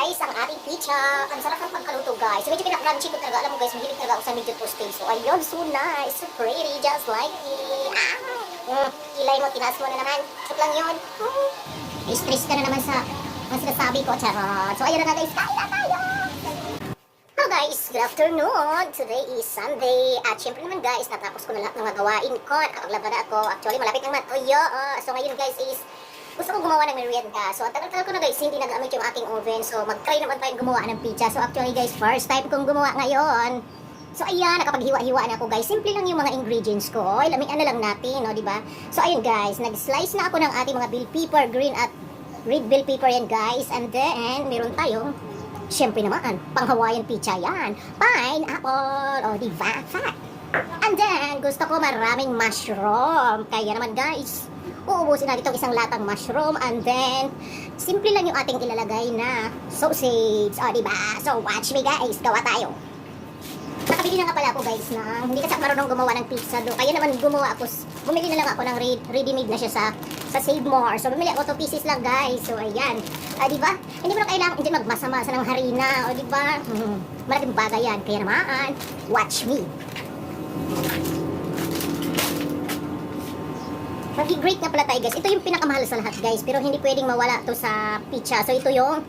guys, ang ating pizza. Ang sarap ng pagkaluto guys. So medyo pinaka-crunchy ko talaga. Alam mo guys, mahilig talaga ako sa medyo toasted. So ayun, so nice, so pretty, just like me. Kilay mo, tinaas mo na naman. Shoot lang yun. Stress ka na naman sa ang sinasabi ko, charot. So ayun na nga guys, kain na tayo! Hello guys, good afternoon. Today is Sunday. At syempre naman guys, natapos ko na lahat ng mga gawain ko. Nakapaglaba na ako. Actually, malapit ng matuyo. So ngayon guys is gusto ko gumawa ng merienda. So, ang tagal-tagal ko na guys, hindi nagamit yung aking oven. So, mag-try naman tayong gumawa ng pizza. So, actually guys, first time kong gumawa ngayon. So, ayan, nakapaghiwa-hiwa na ako guys. Simple lang yung mga ingredients ko. Lamian na lang natin, no, diba? So, ayun guys, nag-slice na ako ng ating mga bell pepper, green at red bell pepper yan guys. And then, meron tayong, syempre naman, pang-Hawaiian pizza yan. Pineapple, o diba? Fat. And then, gusto ko maraming mushroom. Kaya naman guys, uubusin natin itong isang latang mushroom. And then, simple lang yung ating ilalagay na sausage. O, diba? So, watch me guys. Gawa tayo. Nakabili na nga pala ako guys ng, hindi kasi ako marunong gumawa ng pizza do. Kaya naman gumawa ako, bumili na lang ako ng ready-made na siya sa Save More. So, bumili ako 2 pieces lang guys. So, ayan. Diba? Hindi mo na kailangan, hindi magmasa-masa ng harina. O, diba? Malaking bagay yan. Kaya naman, watch me. Mag-grate nga pala tayo guys. Ito yung pinakamahal sa lahat guys. Pero hindi pwedeng mawala to sa pizza. So ito yung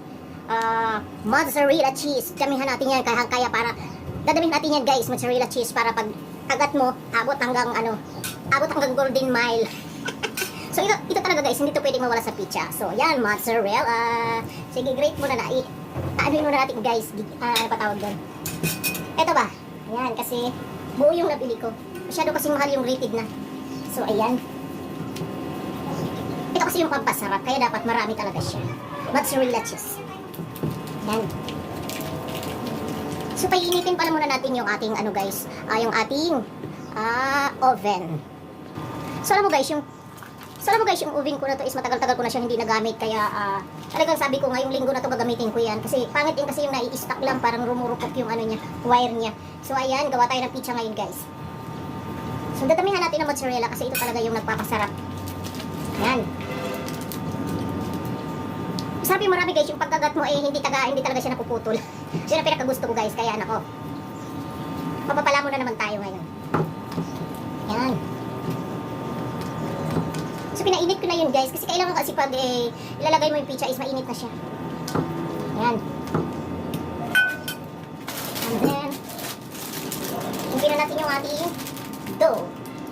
mozzarella cheese. Damihan natin yan kaya para dadamihan natin yan guys. Mozzarella cheese para pag agat mo, abot hanggang golden mile. So ito talaga guys. Hindi to pwedeng mawala sa pizza. So yan, mozzarella. Sige, grate muna na. Anuin muna natin guys. Ano pa tawag doon? Ito ba? Yan, kasi buo yung nabili ko. Masyado kasing mahal yung rated na. So ayan. Ito kasi yung pampasarap, kaya dapat marami talaga siya. Mozzarella cheese. Yan. So, painitin pala muna natin yung ating, ano guys, yung ating oven. So, alam mo guys, yung oven ko na to is matagal-tagal ko na siya hindi nagamit, kaya talagang sabi ko ngayong linggo na to gagamitin ko yan. Kasi pangit din kasi yung nai-stack lang, parang rumurupok yung ano niya, wire niya. So, ayan, gawa tayo ng pizza ngayon guys. So, dadamihan natin ng mozzarella kasi ito talaga yung nagpapasarap. Yan. Sabi marami guys, yung pagkagat mo hindi talaga siya napuputol. Yun ang pinakagusto ko guys, kaya nako. Papapala muna naman tayo ngayon. Yan. So pinainit ko na yun guys, kasi kailangan kasi pag ilalagay mo yung pizza is mainit na siya. Yan. And then, hingin na natin yung ating dough.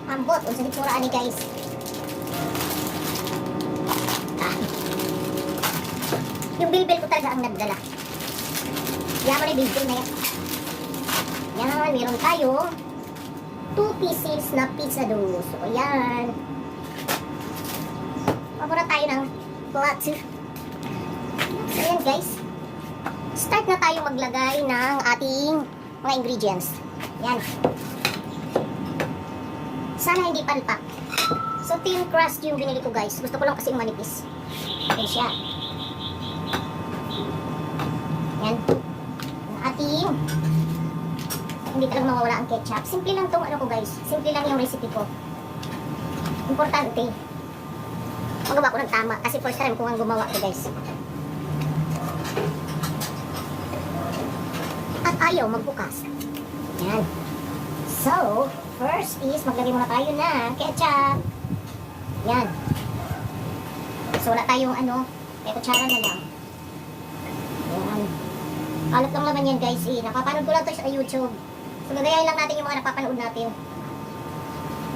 Ambot, unsa hitsura ni guys. Yung bilbil ko talaga ang nagdala. Yaman na yung bilbil na yan. Yan, meron tayo 2 pieces na pizza dough. So, ayan. Pabura tayo ng plot. So, ayan guys. Start na tayo maglagay ng ating mga ingredients. Yan. Sana hindi palpak. So, thin crust yung binili ko guys. Gusto ko lang kasi manipis. Ayan siya. Yan. Ang ating hindi talaga mawawala ang ketchup. Simple lang tong ano ko guys. Simple lang yung recipe ko. Importante. Magawa ko ng tama. Kasi first time ko ang gumawa ko guys. At ayaw magbukas. Yan. So, first is maglagay muna tayo ng ketchup. Yan. So, wala tayong ano. May kutsara na lang. Yan. Alat lang naman yan guys napapanood ko lang ito sa YouTube. So gagayahin lang natin yung mga napapanood natin.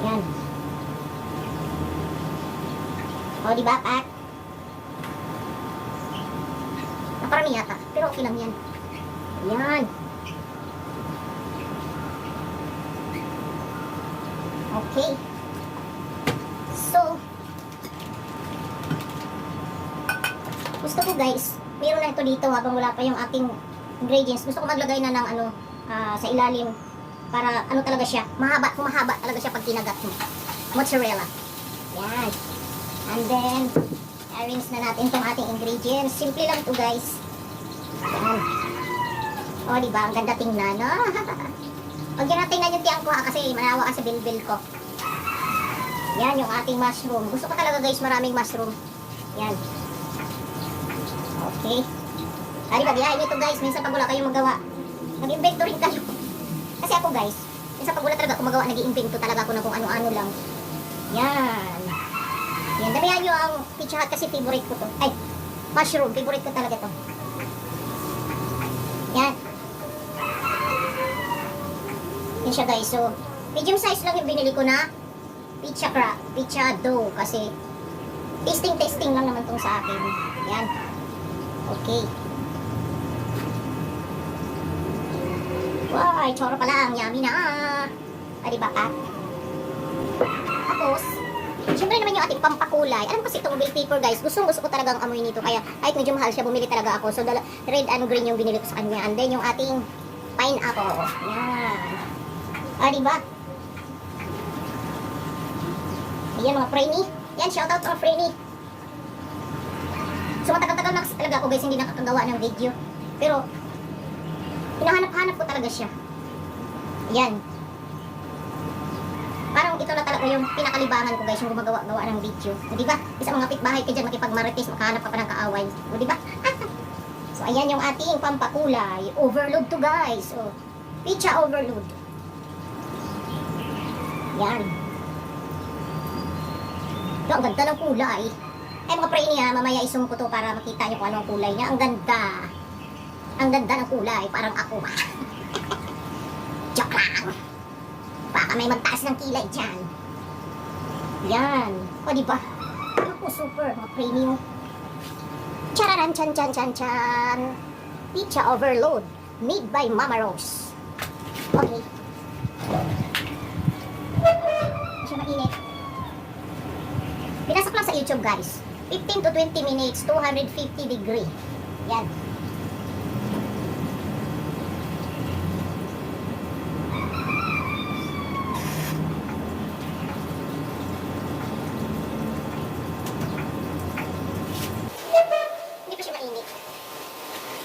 Yan. O diba Pat? Naparami yata, pero okay lang yan. Yan. Okay. So gusto ko guys, meron na ito dito habang wala pa yung aking ingredients. Gusto ko maglagay na ng ano sa ilalim para ano talaga siya, humahaba talaga siya pag kinagat mo. Mozzarella. Yan. And then arrange na natin itong ating ingredients. Simple lang ito guys. Yan. O diba, ang ganda tingnan, no? Huwag yan natin na yung tiyang ko kasi manawa ka sa bilbil ko. Yan yung ating mushroom. Gusto ko talaga guys maraming mushroom. Yan. Okay. Ari ba, biyahe nito guys, minsan pag wala kayong magawa, nag-invento rin kayo. Kasi ako guys, minsan pag wala talaga ako magawa, nag-invento talaga ako ng kung ano-ano lang. Yan. Yan, damihan nyo ang Pizza Hut kasi favorite ko to. Ay, mushroom, favorite ko talaga to. Yan. Yan siya guys, so, medium size lang yung binili ko na pizza dough kasi testing lang naman tong sa akin. Yan. Okay. Wow, choro pa lang. Yummy na. Ay, diba ka? Tapos, syempre naman yung ating pampakulay. Alam kasi itong bell pepper guys, gusto ko talagang amoy nito. Kaya kahit medyo mahal siya, bumili talaga ako. So, red and green yung binili ko sa kanya. And then yung ating pineapple. Yan. Ay, diba? Ayan mga Frenny. Yan, shoutout mga Frenny. So matagal-tagal na kasi talaga ako guys hindi nakakagawa ng video. Pero hinahanap-hanap ko talaga siya. Ayan. Parang ito na talaga yung pinakalibangan ko guys, yung gumagawa-gawa ng video. O diba? Isa mga kapitbahay ka dyan, makipagmarites, makahanap ka pa ng kaaway. O diba? So ayan yung ating pampakulay. Overload to guys. O, pizza overload. Yan. Ito, ang ganda ng kulay. Eh mga pre niya, mamaya isum ko to para makita nyo kung ano ang kulay niya. Ang ganda. Ang ganda ng kulay. Parang ako. Joke lang. Baka may magtaas ng kilay dyan. Yan. O diba? Ako super. Mga pre niyo. Chararan chan chan chan chan. Pizza overload. Made by Mama Rose. Okay. Siya mainit. Pinasak lang sa YouTube guys. 15 to 20 minutes, 250 degree. Yan. Hindi pa siya mainit.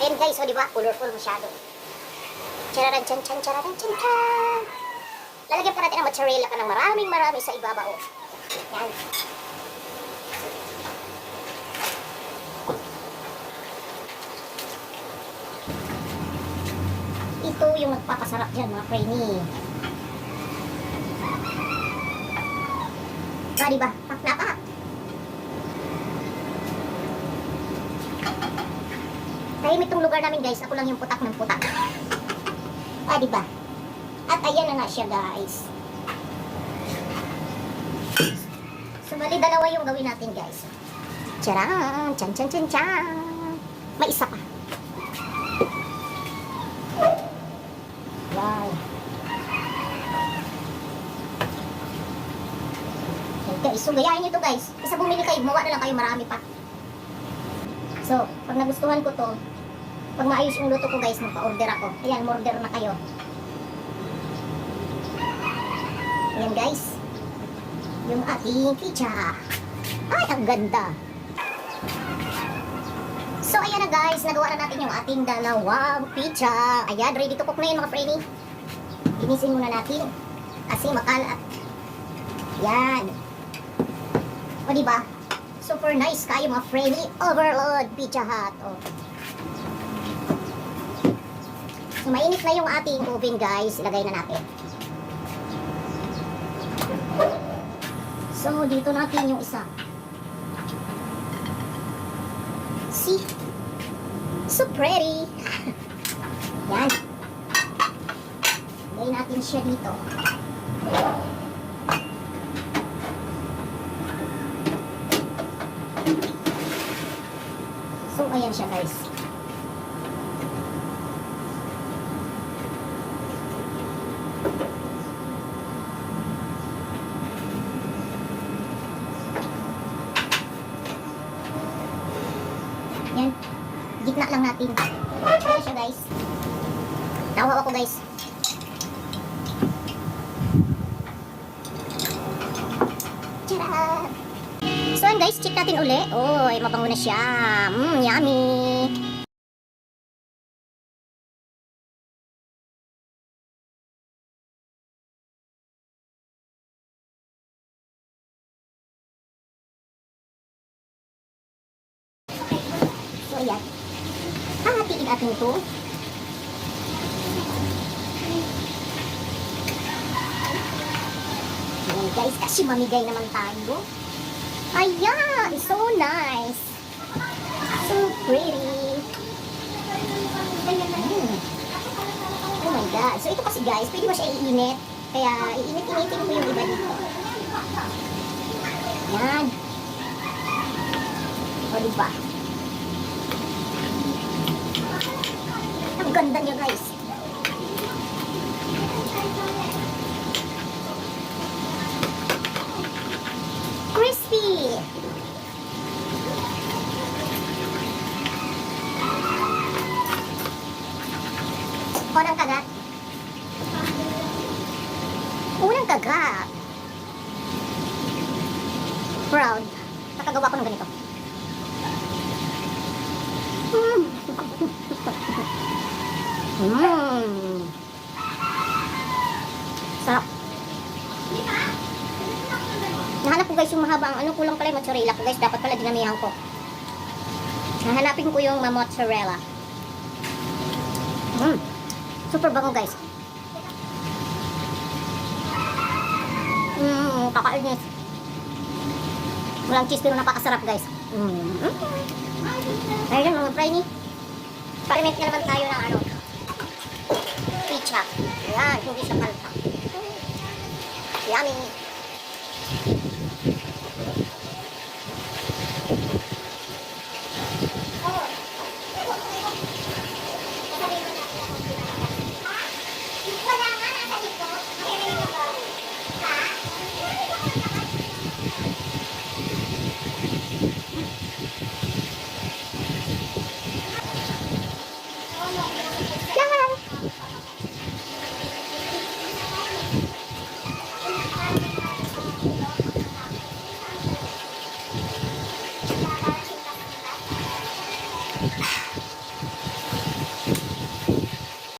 Ayan guys, o diba? Colorful masyado. Chararan chan chan, chararan chan chan. Lalagyan pa natin ang mozzarella ka ng marami sa ibabaw. Yan. Ito yung nagpapasarap dyan mga Frenny. Ah, diba? Pak na pak. Tahimik itong lugar namin guys. Ako lang yung putak ng putak. Ah, diba? At ayan na nga siya guys. So, bali dalawa yung gawin natin guys. Tcharam! Chan chan chan chan! May isa pa. Wow. Okay guys, so gayahin nyo to guys. Isa bumili kayo, gumawa na lang kayo, marami pa. So, pag nagustuhan ko to, pag maayos yung luto ko guys, magpa-order ako. Ayan, order na kayo. Ayan guys. Yung ating pizza. Ay, ang ganda. So, ayan na guys. Nagawa na natin yung ating dalawang pizza. Ayan, ready to cook na yun mga Frenny. Linisin muna natin. Kasi makalat. Yan. O diba? Super nice kayo mga Frenny. Overload Pizza Hut. O. So, mainit na yung ating oven guys. Ilagay na natin. So, dito natin yung isa. See? So pretty. Yan. Lagay natin siya dito. So, ayan siya guys. Yan. Gitna lang natin. Ayan siya guys. Nakuha ako guys. Tara! So yan guys, check natin uli. Oh, ay mabango na siya. Yummy! So ayan. Hahatiin natin ito. Ayan guys, kasi mamigay naman tayo. Ayan, so nice. So pretty. Oh my God. So ito kasi guys, pwede mo siya iinit. Kaya iinit-initin ko yung iba dito. Yan. O diba? Ang ganda niya guys. Crispy. Unang kagat. Unang kagat. Proud. Nakagawa ko ng ganito. Sarap. Nahanap ko guys yung mahabang ano, kulang pala yung mozzarella ko guys. Dapat pala dinamihan ko. Nahanapin ko yung mozzarella. Super bango guys. Kakainis. Walang cheese pero napakasarap guys. Ayun mga fry ni. Parimit na naman tayo ng ano. Pizza. Ayan, hindi sa kalpa. Yummy.